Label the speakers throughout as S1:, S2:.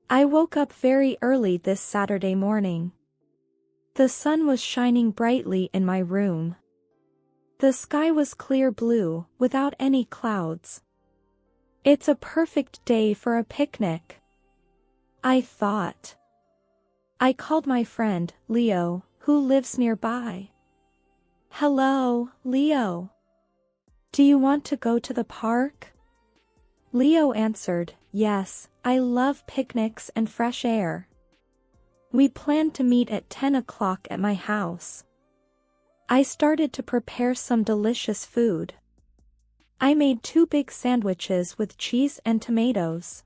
S1: I woke up very early this Saturday morning. The sun was shining brightly in my room. The sky was clear blue, without any clouds. It's a perfect day for a picnic, I thought. I called my friend, Leo, who lives nearby. Hello, Leo. Do you want to go to the park? Leo answered, yes, I love picnics and fresh air. We planned to meet at 10 o'clock at my house. I started to prepare some delicious food. I made 2 big sandwiches with cheese and tomatoes.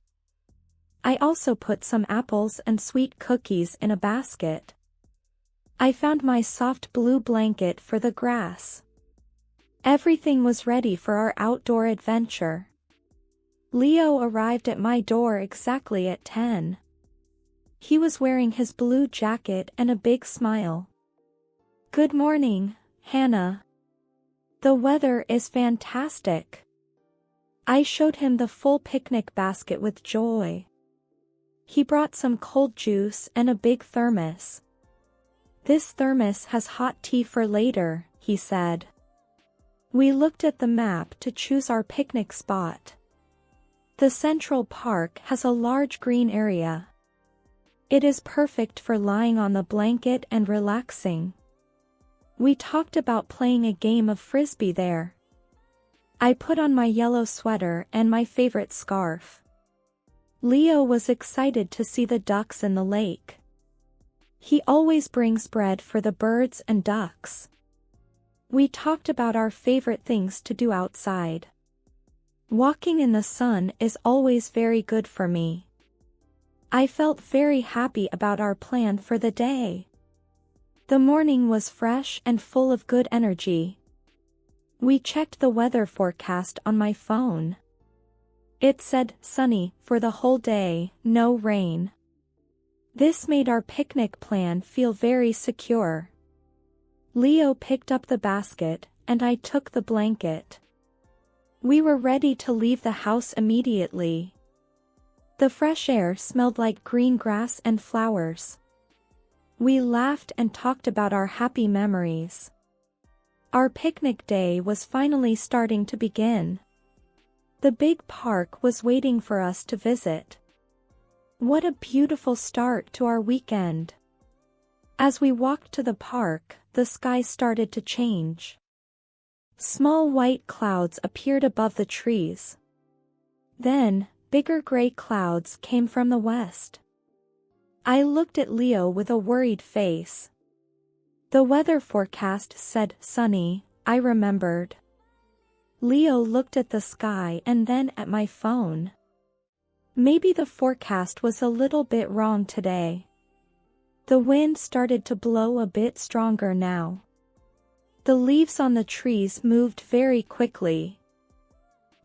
S1: I also put some apples and sweet cookies in a basket. I found my soft blue blanket for the grass. Everything was ready for our outdoor adventure. Leo arrived at my door exactly at 10. He was wearing his blue jacket and a big smile. Good morning, Hannah. The weather is fantastic. I showed him the full picnic basket with joy. He brought some cold juice and a big thermos. This thermos has hot tea for later, he said. We looked at the map to choose our picnic spot. The Central Park has a large green area. It is perfect for lying on the blanket and relaxing. We talked about playing a game of frisbee there. I put on my yellow sweater and my favorite scarf. Leo was excited to see the ducks in the lake. He always brings bread for the birds and ducks. We talked about our favorite things to do outside. Walking in the sun is always very good for me. I felt very happy about our plan for the day. The morning was fresh and full of good energy. We checked the weather forecast on my phone. It said sunny for the whole day, no rain. This made our picnic plan feel very secure. Leo picked up the basket, and I took the blanket. We were ready to leave the house immediately. The fresh air smelled like green grass and flowers. We laughed and talked about our happy memories. Our picnic day was finally starting to begin. The big park was waiting for us to visit. What a beautiful start to our weekend. As we walked to the park, the sky started to change. Small white clouds appeared above the trees. Then, bigger gray clouds came from the west. I looked at Leo with a worried face. The weather forecast said sunny, I remembered. Leo looked at the sky and then at my phone. Maybe the forecast was a little bit wrong today. The wind started to blow a bit stronger now. The leaves on the trees moved very quickly.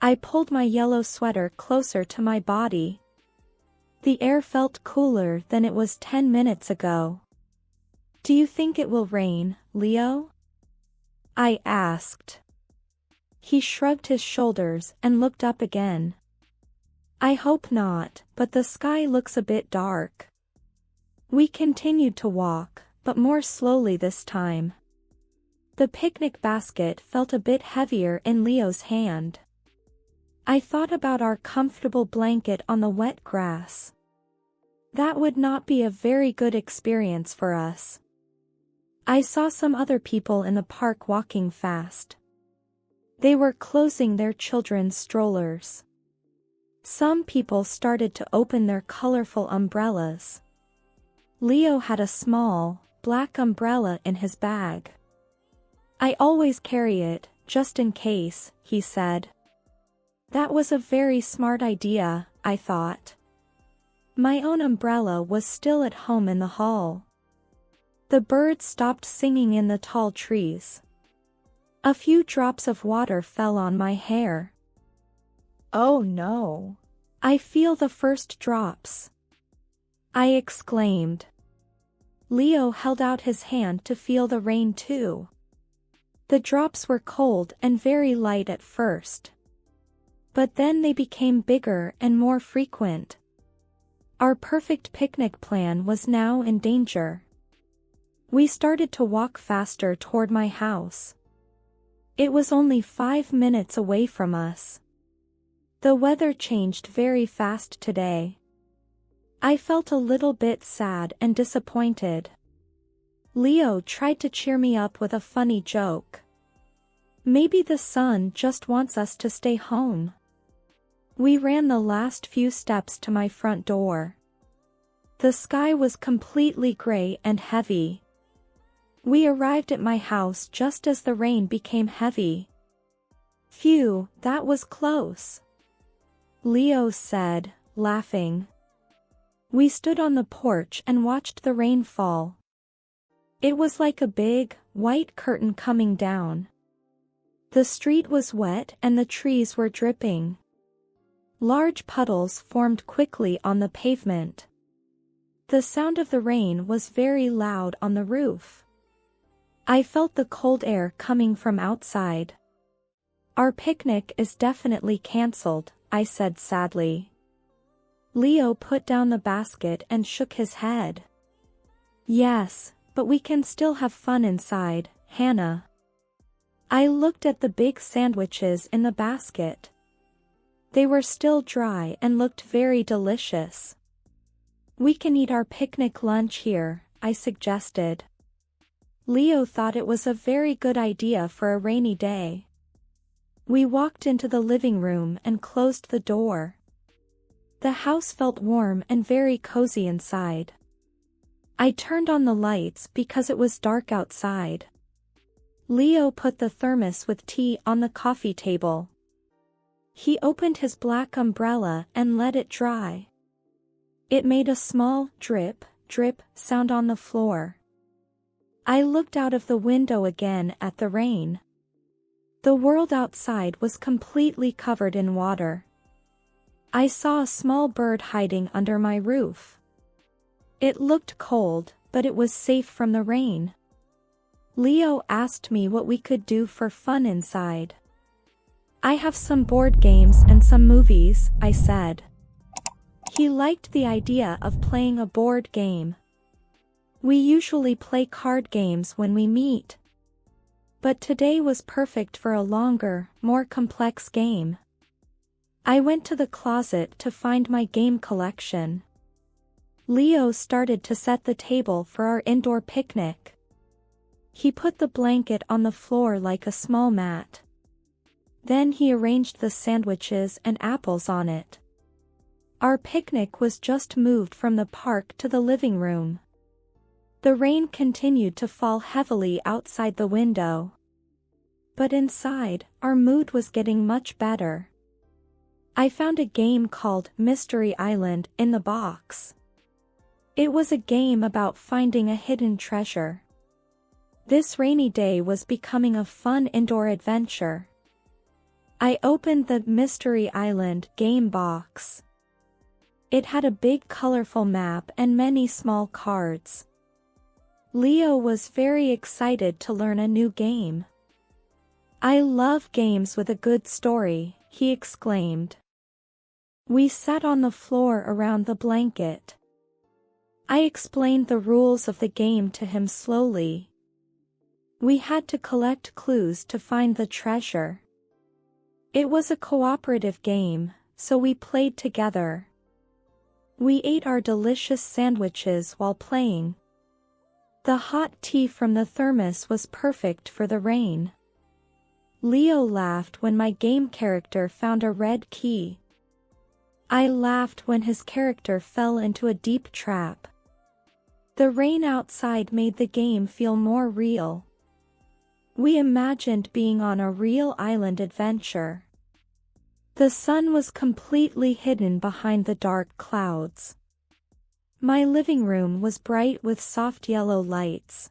S1: I pulled my yellow sweater closer to my body. The air felt cooler than it was 10 minutes ago. Do you think it will rain, Leo? I asked. He shrugged his shoulders and looked up again. I hope not, but the sky looks a bit dark. We continued to walk, but more slowly this time. The picnic basket felt a bit heavier in Leo's hand. I thought about our comfortable blanket on the wet grass. That would not be a very good experience for us. I saw some other people in the park walking fast. They were closing their children's strollers. Some people started to open their colorful umbrellas. Leo had a small, black umbrella in his bag. I always carry it, just in case, he said. That was a very smart idea, I thought. My own umbrella was still at home in the hall. The birds stopped singing in the tall trees. A few drops of water fell on my hair. Oh no! I feel the first drops, I exclaimed. Leo held out his hand to feel the rain too. The drops were cold and very light at first. But then they became bigger and more frequent. Our perfect picnic plan was now in danger. We started to walk faster toward my house. It was only 5 minutes away from us. The weather changed very fast today. I felt a little bit sad and disappointed. Leo tried to cheer me up with a funny joke. Maybe the sun just wants us to stay home. We ran the last few steps to my front door. The sky was completely gray and heavy. We arrived at my house just as the rain became heavy. Phew, that was close, Leo said, laughing. We stood on the porch and watched the rain fall. It was like a big, white curtain coming down. The street was wet and the trees were dripping. Large puddles formed quickly on the pavement. The sound of the rain was very loud on the roof. I felt the cold air coming from outside. Our picnic is definitely cancelled, I said sadly. Leo put down the basket and shook his head. Yes, but we can still have fun inside, Hannah. I looked at the big sandwiches in the basket. They were still dry and looked very delicious. We can eat our picnic lunch here, I suggested. Leo thought it was a very good idea for a rainy day. We walked into the living room and closed the door. The house felt warm and very cozy inside. I turned on the lights because it was dark outside. Leo put the thermos with tea on the coffee table. He opened his black umbrella and let it dry. It made a small drip, drip sound on the floor. I looked out of the window again at the rain. The world outside was completely covered in water. I saw a small bird hiding under my roof. It looked cold, but it was safe from the rain. Leo asked me what we could do for fun inside. I have some board games and some movies, I said. He liked the idea of playing a board game. We usually play card games when we meet. But today was perfect for a longer, more complex game. I went to the closet to find my game collection. Leo started to set the table for our indoor picnic. He put the blanket on the floor like a small mat. Then he arranged the sandwiches and apples on it. Our picnic was just moved from the park to the living room. The rain continued to fall heavily outside the window. But inside, our mood was getting much better. I found a game called Mystery Island in the box. It was a game about finding a hidden treasure. This rainy day was becoming a fun indoor adventure. I opened the Mystery Island game box. It had a big colorful map and many small cards. Leo was very excited to learn a new game. I love games with a good story, he exclaimed. We sat on the floor around the blanket. I explained the rules of the game to him slowly. We had to collect clues to find the treasure. It was a cooperative game, so we played together. We ate our delicious sandwiches while playing. The hot tea from the thermos was perfect for the rain. Leo laughed when my game character found a red key. I laughed when his character fell into a deep trap. The rain outside made the game feel more real. We imagined being on a real island adventure. The sun was completely hidden behind the dark clouds. My living room was bright with soft yellow lights.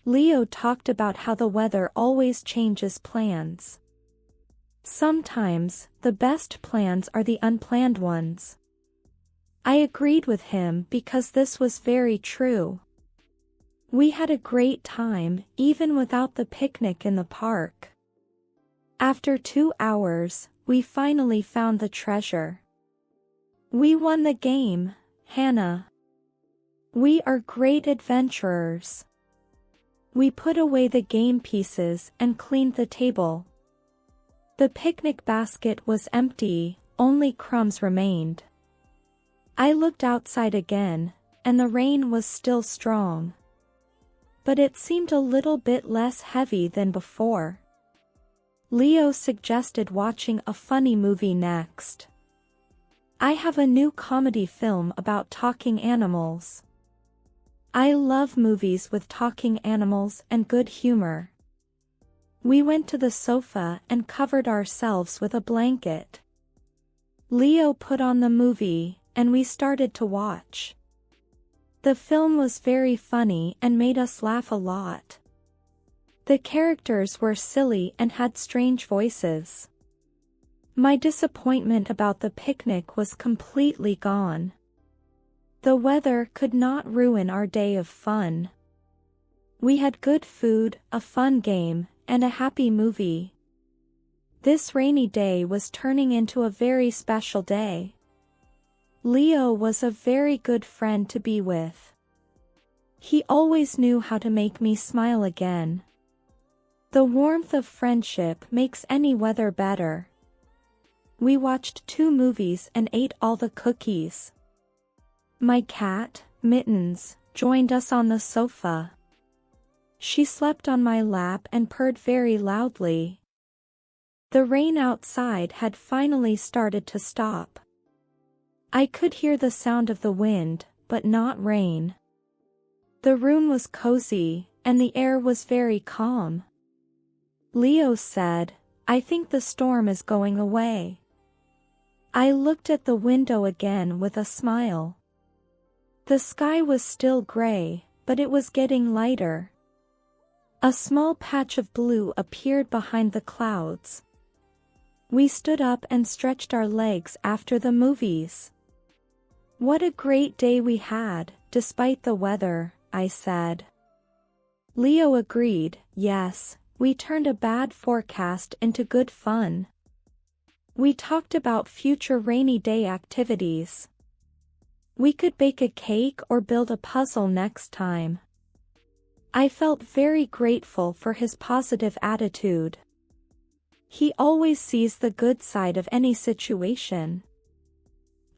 S1: Leo talked about how the weather always changes plans. Sometimes, the best plans are the unplanned ones. I agreed with him because this was very true. We had a great time, even without the picnic in the park. After 2 hours, we finally found the treasure. We won the game, Hannah. We are great adventurers. We put away the game pieces and cleaned the table. The picnic basket was empty, only crumbs remained. I looked outside again, and the rain was still strong. But it seemed a little bit less heavy than before. Leo suggested watching a funny movie next. I have a new comedy film about talking animals. I love movies with talking animals and good humor. We went to the sofa and covered ourselves with a blanket. Leo put on the movie, and we started to watch. The film was very funny and made us laugh a lot. The characters were silly and had strange voices. My disappointment about the picnic was completely gone. The weather could not ruin our day of fun. We had good food, a fun game, and a happy movie. This rainy day was turning into a very special day. Leo was a very good friend to be with. He always knew how to make me smile again. The warmth of friendship makes any weather better. We watched 2 movies and ate all the cookies. My cat, Mittens, joined us on the sofa. She slept on my lap and purred very loudly. The rain outside had finally started to stop. I could hear the sound of the wind, but not rain. The room was cozy, and the air was very calm. Leo said, "I think the storm is going away." I looked at the window again with a smile. The sky was still gray, but it was getting lighter. A small patch of blue appeared behind the clouds. We stood up and stretched our legs after the movies. "What a great day we had, despite the weather," I said. Leo agreed, "Yes, we turned a bad forecast into good fun." We talked about future rainy day activities. We could bake a cake or build a puzzle next time. I felt very grateful for his positive attitude. He always sees the good side of any situation.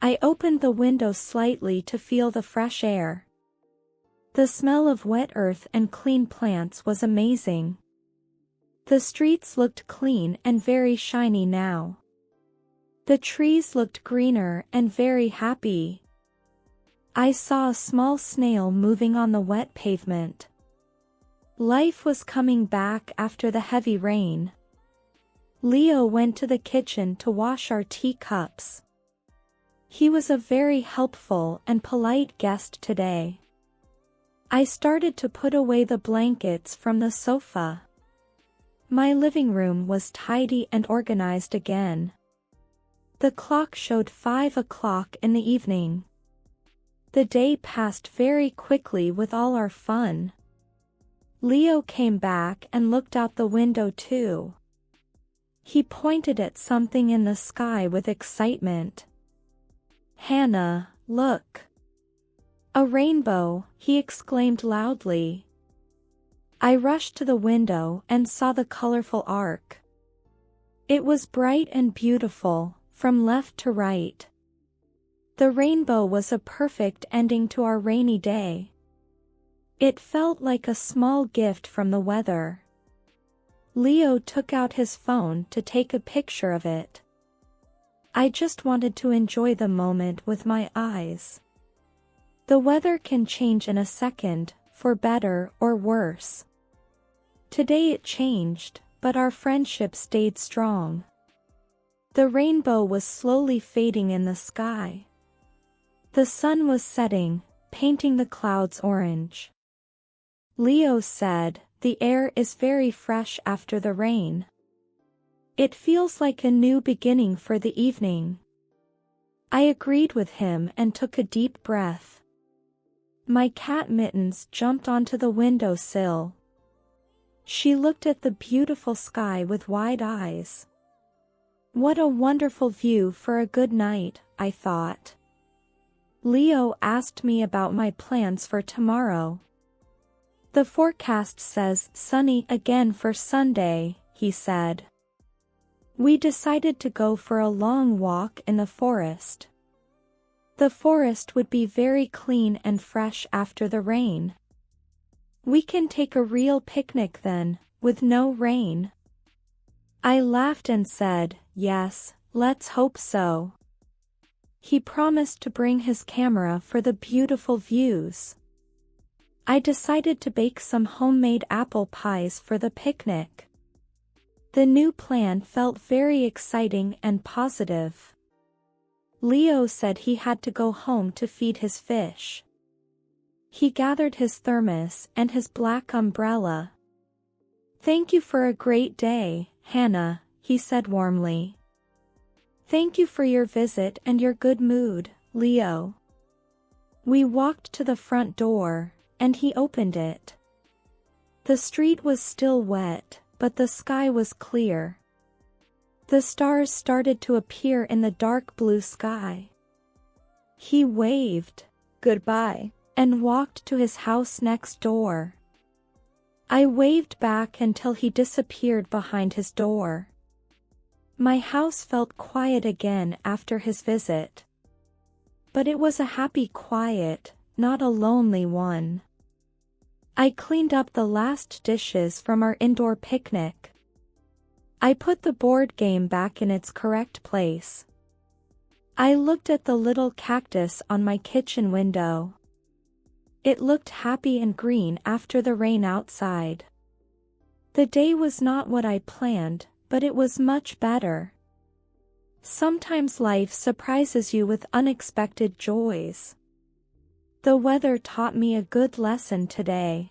S1: I opened the window slightly to feel the fresh air. The smell of wet earth and clean plants was amazing. The streets looked clean and very shiny now. The trees looked greener and very happy. I saw a small snail moving on the wet pavement. Life was coming back after the heavy rain. Leo went to the kitchen to wash our teacups. He was a very helpful and polite guest today. I started to put away the blankets from the sofa. My living room was tidy and organized again. The clock showed 5 o'clock in the evening. The day passed very quickly with all our fun. Leo came back and looked out the window too. He pointed at something in the sky with excitement. "Hannah, look. A rainbow," he exclaimed loudly. I rushed to the window and saw the colorful arc. It was bright and beautiful, from left to right. The rainbow was a perfect ending to our rainy day. It felt like a small gift from the weather. Leo took out his phone to take a picture of it. I just wanted to enjoy the moment with my eyes. The weather can change in a second, for better or worse. Today it changed, but our friendship stayed strong. The rainbow was slowly fading in the sky. The sun was setting, painting the clouds orange. Leo said, "The air is very fresh after the rain. It feels like a new beginning for the evening." I agreed with him and took a deep breath. My cat Mittens jumped onto the windowsill. She looked at the beautiful sky with wide eyes. What a wonderful view for a good night, I thought. Leo asked me about my plans for tomorrow. The forecast says sunny again for Sunday, he said. We decided to go for a long walk in the forest. The forest would be very clean and fresh after the rain. We can take a real picnic then, with no rain. I laughed and said, yes, let's hope so. He promised to bring his camera for the beautiful views. I decided to bake some homemade apple pies for the picnic. The new plan felt very exciting and positive. Leo said he had to go home to feed his fish. He gathered his thermos and his black umbrella. Thank you for a great day, Hannah, he said warmly. Thank you for your visit and your good mood, Leo. We walked to the front door, and he opened it. The street was still wet, but the sky was clear. The stars started to appear in the dark blue sky. He waved, goodbye, and walked to his house next door. I waved back until he disappeared behind his door. My house felt quiet again after his visit. But it was a happy quiet, not a lonely one. I cleaned up the last dishes from our indoor picnic. I put the board game back in its correct place. I looked at the little cactus on my kitchen window. It looked happy and green after the rain outside. The day was not what I planned, but it was much better. Sometimes life surprises you with unexpected joys. The weather taught me a good lesson today.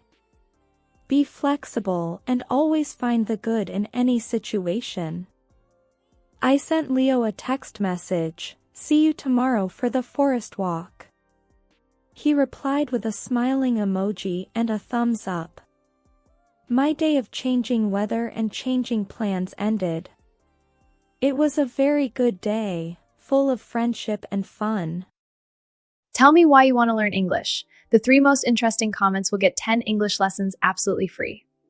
S1: Be flexible and always find the good in any situation. I sent Leo a text message, see you tomorrow for the forest walk. He replied with a smiling emoji and a thumbs up. My day of changing weather and changing plans ended. It was a very good day, full of friendship and fun.
S2: Tell me why you want to learn English. The 3 most interesting comments will get 10 English lessons absolutely free.